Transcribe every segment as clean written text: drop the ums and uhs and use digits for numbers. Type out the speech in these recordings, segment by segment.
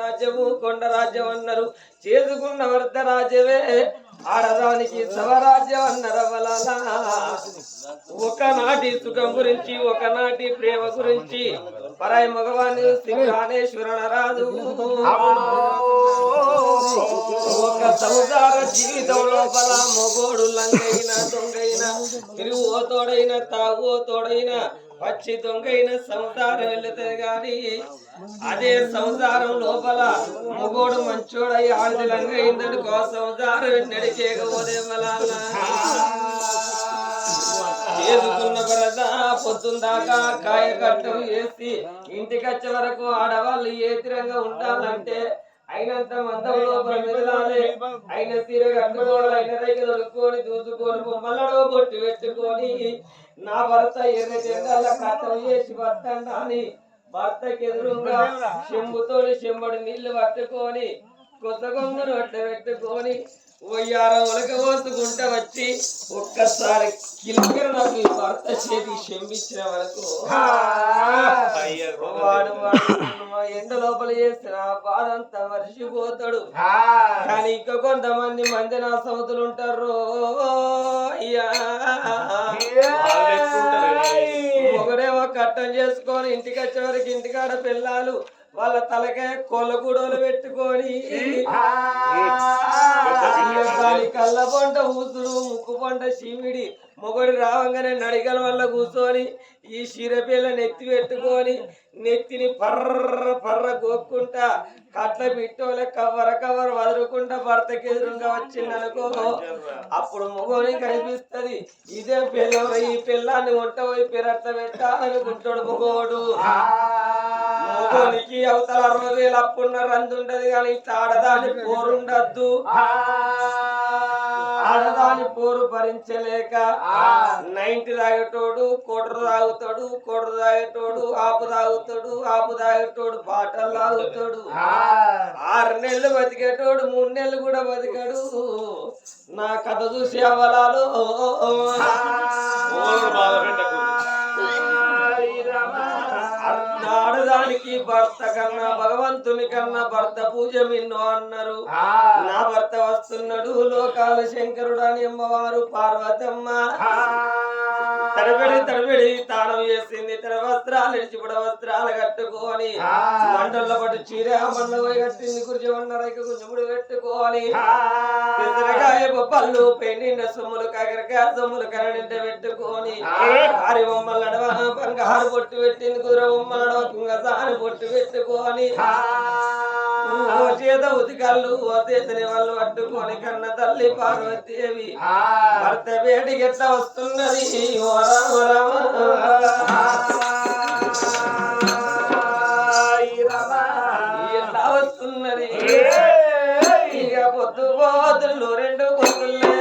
రాజ్యము కొండ రాజ్యం అన్నారు. చేసుకున్న వర్త రాజ్యమే ఆడదానికి స్వరాజ్యం అన్నారు. ఒకనాటి సుఖం గురించి, ఒకనాటి ప్రేమ గురించి పరాయి మగవాణి సింహానేశ్వరణ రాదు. ఒక సంసార జీవితం లోపల మొగోడు లంగైన దొంగైన తిరుగుతోడైన తాగుతోడైన పచ్చి దొంగైన సంసారం వెళుతుంది గాని అదే సంసారం లోపల మొగోడు మంచోడై ఆడది లంగైందనుకో సంసారం నడిచేకపోతే చేసుకున్న భరత పొద్దుందాకా కాయ కట్టం వేసి ఇంటికి వచ్చే వరకు ఆడవాళ్ళు ఏ తీరంగా ఉండాలంటే అయినంత మందం లోపల మెదలాలి. అయిన సీర కట్టుకోవాలి, అయిన రైకి దొడుక్కొని దూసుకొని బొమ్మలలో బొట్టు పెట్టుకొని నా భర్త ఎర్ర జెండాల కట్టం చేసి భర్తండా అని భర్తకి ఎదురుగా చెంబుతోని చెంబడి నీళ్లు పట్టుకొని కొత్త కొంగును అట్ట పెట్టుకొని ఒయ్యారం ఉలక పోసుకుంటా వచ్చి ఒక్కసారి కిలకర నాకు ఈ భర్త చేతి చెంబిచ్చిన వరకు వాడు ఎండ లోపల చేసిన బాధంతా మర్చిపోతాడు. కానీ ఇంకా కొంతమంది మంది నా సముద్రులు ఉంటారు. ఒకడేమో కట్టం చేసుకొని ఇంటికి వచ్చే వరకు ఇంటికాడ పిల్లలు వాళ్ళ తలకాయ కొల్ల గుడవలు పెట్టుకొని కళ్ళ పంట ఊసుడు ముక్కు పంట చీమిడి మొగడి రావంగానే నడిగల వల్ల కూర్చొని ఈ శిరపిల్ల నెత్తి పెట్టుకొని నెత్తిని పర్ర పర్ర గోక్కుంటా కట్ల పిట్టోలే కవర్ వదులుకుంటా భర్తకి ఎదురుగా వచ్చిందనుకో అప్పుడు మొగోని కనిపిస్తది. ఇదే పిల్ల ఈ పిల్లాన్ని వంట పోయి పెరట్ట పెట్టాలనుకుంటాడు మొగోడు. మొగోనికి అవతల 60,000 అప్పున్న రంది ఉండదు కానీ ఆడదాని పోరుండద్దు. ఆడదాని పోరు భరించలేక 90 తాగేటోడు కోటరు తాగుతాడు, కోటరు తాగేటోడు ఆపు తాగుతాడు, ఆపు తాగేటోడు బాటలు తాగుతాడు. 6 నెలలు బతికేటోడు 3 నెలలు కూడా బతికాడు. నా కథ చూసి అవలాలు ఆడదానికి భర్త కన్నా భగవంతుని కన్నా భర్త పూజ మిన్నో అన్నారు. నా భర్త వస్తున్నాడు లోకాల శంకరుడు అని అమ్మవారు పార్వతమ్మ తడబడి తానం చేసింది. తన వస్త్రాలు ఇడిచిపడ వస్త్రాలు కట్టుకొని మండల పట్టు చీర మండల పోయి కట్టింది. కుర్చమన్నరైక కుర్చముడు పెట్టుకొని పెసరకాయ పళ్ళు పెండిన సొమ్ములు కాకరకాయ సొమ్ములు కరడింట పెట్టుకొని ఆరి బొమ్మల నడవ బంగారు పొట్టు పెట్టింది. కుదుర బొమ్మల నడవ కుంగసాని పొట్టు పెట్టుకొని ఓ చేత ఉతికళ్ళు ఓ చేతని వాళ్ళు పట్టుకొని కన్న తల్లి పార్వతీదేవి భర్త వేడికి ఎట్లా వస్తున్నది ఎట్లా వస్తున్నది. ఇక పొద్దు పోతులు 2 పొద్దులే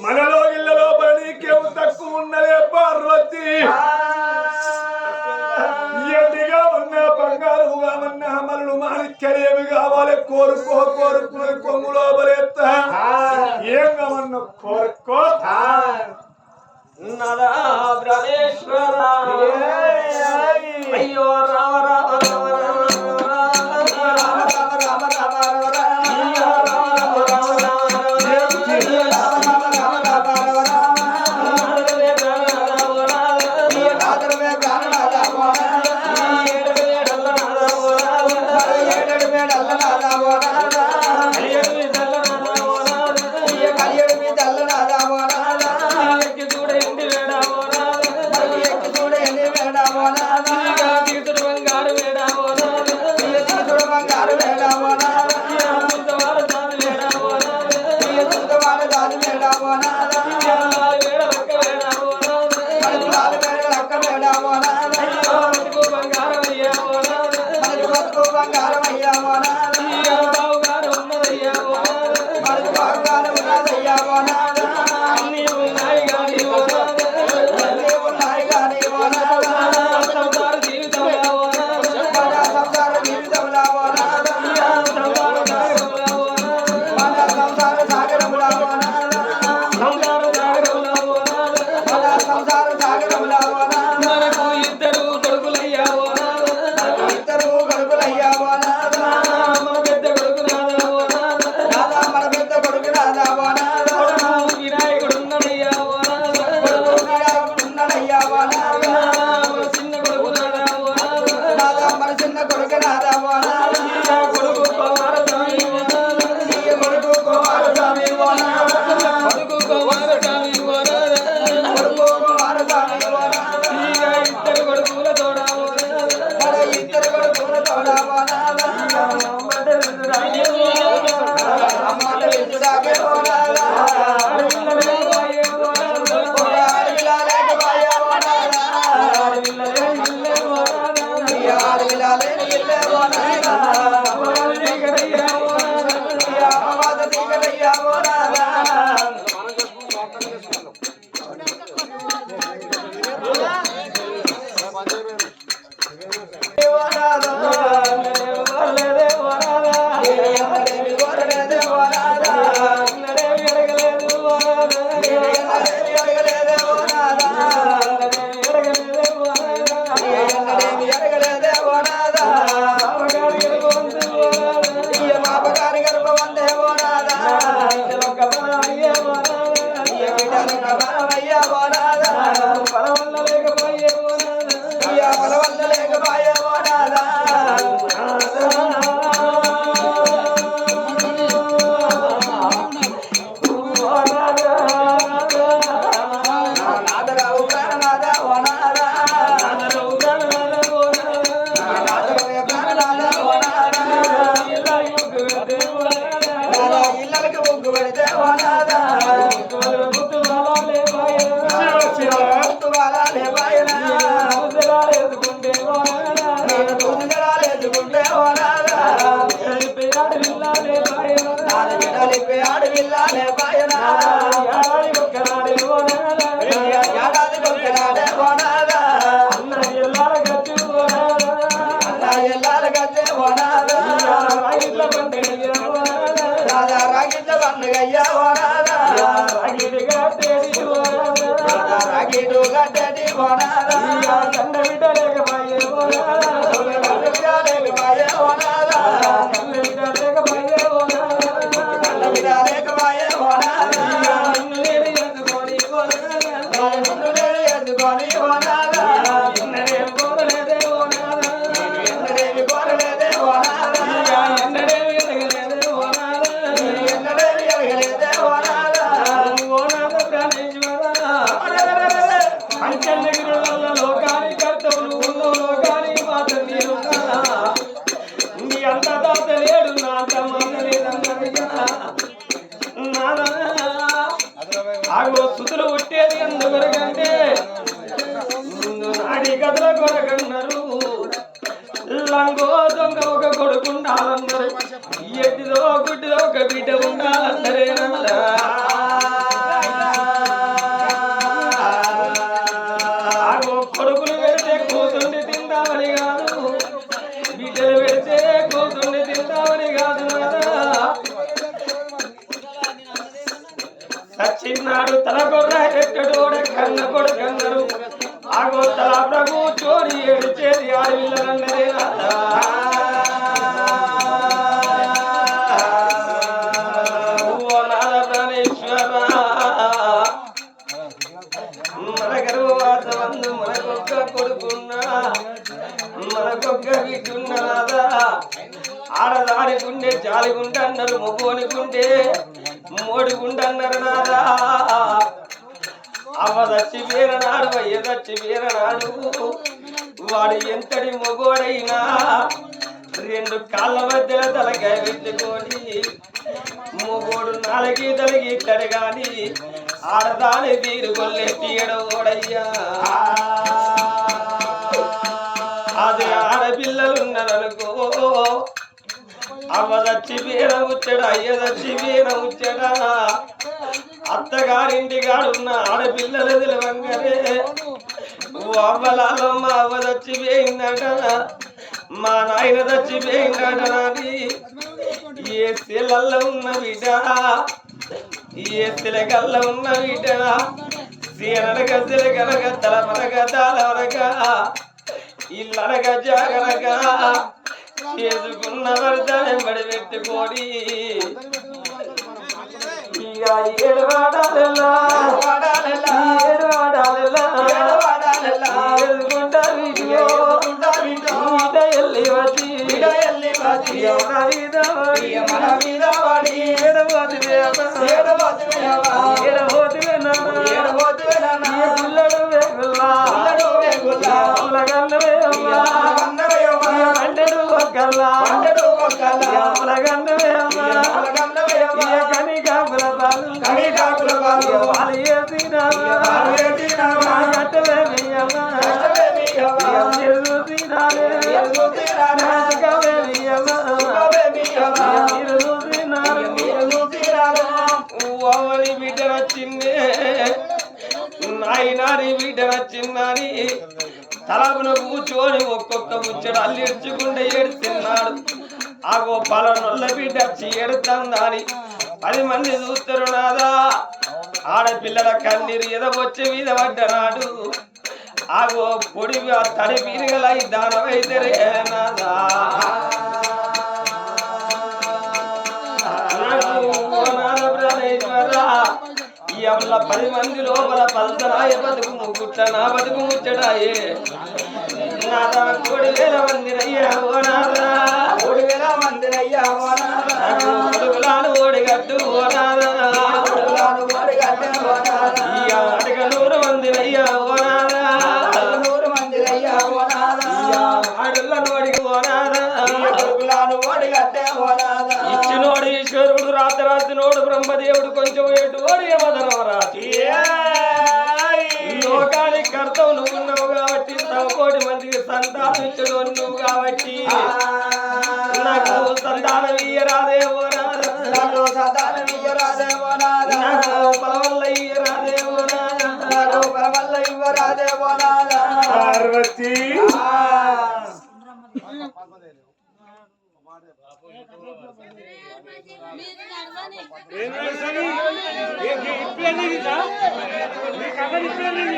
మనలో ఇళ్ళ లోపల నీకేం తక్కువ ఉన్నదే పార్వతి ఎండిగా ఉన్న బంగారుగా ఉన్న మరలు మాణిక్యలేమి కావాలి కోరుకో కోరుకుని కొంగు లోపలేస్తా ఏం కావన్న కోరుకో నదా బ్రహ్మేశ్వర అయ్యో రామ రామ రామ సంసార పరవల్ల లేకపోయే సుతులు పుట్టేది ఎందుకంటే నాడి కథల కొరకన్నారు లంగో దొంగ ఒక కొడుకు ఉండాలన్నారు ఎట్టిదో గుడ్డిదో ఒక బిడ్డ ఉండాలన్నారే కొడుకులు పెడితే కూతుండి తిందామని కాదు బిడ్డలు పెడితే కూతుండి తిందామని కాదు సచ్చిన్నాడు తల కొర్ర ఎక్కడోడ కన్న కొడుకన్నారు ఆగో తల ప్రభు చోరి ఏడిచేది ఆడవిల్లరన్నదే ఓ నాద ప్రాణేశ్వర మన గర్భవాసమందు మనకొక్క కొడుకున్నా మనకొక్క బిడ్డున్నదా ఆడదానికుండే జాలిగుండన్నారు మొగోనికుండే మోడుగుండన్నారు నాదా అవదచ్చి వీరనాడు అయ్యదచ్చి వీరనాడు వాడు ఎంతటి మొగోడైనా రెండు కాళ్ళ మధ్యలో తలకాయ పెట్టుకొని మొగోడు నాలుగి తలగి ఇట్టడు గాని ఆడదాని తీరు కొల్లే తీయడోడయ్యా అదే ఆడపిల్లలున్నారనుకో అవ్వదచ్చి వీర ముచ్చడా అయ్యదచ్చి వీర ముచ్చడా అత్తగారింటి గాడున్న ఆడపిల్లలు తెలవంగరే అవ్వలాలో మా అవ్వ చచ్చిపోయిందట మా నాయన చచ్చిపోయిందట అని ఏ శిలల్లో ఉన్న బిడ్డ ఏ శిలకల్ల ఉన్న బిడ్డ సీననక శిలకనక తలమనక తాళవనక ఇల్లనక జాగనక చేసుకున్న భర్త వెంబడి పెట్టుకొని ఇక ఏడవాడాలెల్లా ఏడుకుంటా వీడియో ఎల్లి వచ్చి బిడ్డ వచ్చింది నాయనారి బిడ్డ వచ్చిందని తలపున కూర్చొని ఒక్కొక్క ముచ్చడు అల్లిడ్చుకుంటే ఏడుతున్నాడు ఆ గోపాల నొల్ల బిడ్డ వచ్చి ఏడుతుందని 10 మంది చూస్తారు నాదా ఆడపిల్లల కన్నీరు ఎదవొచ్చి మీద పడ్డనాడు ఆగో పొడి తడి పీనుగలై దానవైతే నాదా ఎవళ్ళ 10 మంది లోపల పల్సరాయ బతుకు ముగుట్ల నా బతుకు ముచ్చటాయే నాదా 3,000 మందిరయ్యా ఓ నాదా 3,000 మందిరయ్యా ఓ నాదా కొడుకులాను ఓడిగట్టు ఓ నాదా కొడుకులాను ఓడిగట్టు ఓ నాదా ఈ ఆటక 100 మందిరయ్యా ఓ నాదా 100 మందిరయ్యా ఓ నాదా ఆడల్ల నోడికి ఓ నాదా కొడుకులాను ఓడిగట్టే ఓ నాదా ఇచ్చినోడు ఈశ్వరుడు రాత్రాసినోడు బ్రహ్మదేవుడు కొంచెం ఏటు ఓడి యమధర్మరాజు లోకానికి కర్తవు నువ్వున్నావు కాబట్టి 1,000,000 మందికి సంతానం ఇచ్చడు నువ్వు కాబట్టి నాకు సంతానం ఇయ్యరాదే ఓ నాదా నాకు సంతానం ఇయ్యరాదే ఓ నాదా నాకు పలవల్ల ఇయ్యరాదే ఓ నాదా నాకు పలవల్ల ఇవ్వరాదే ఓ నాదా పార్వతి మీరు నడవని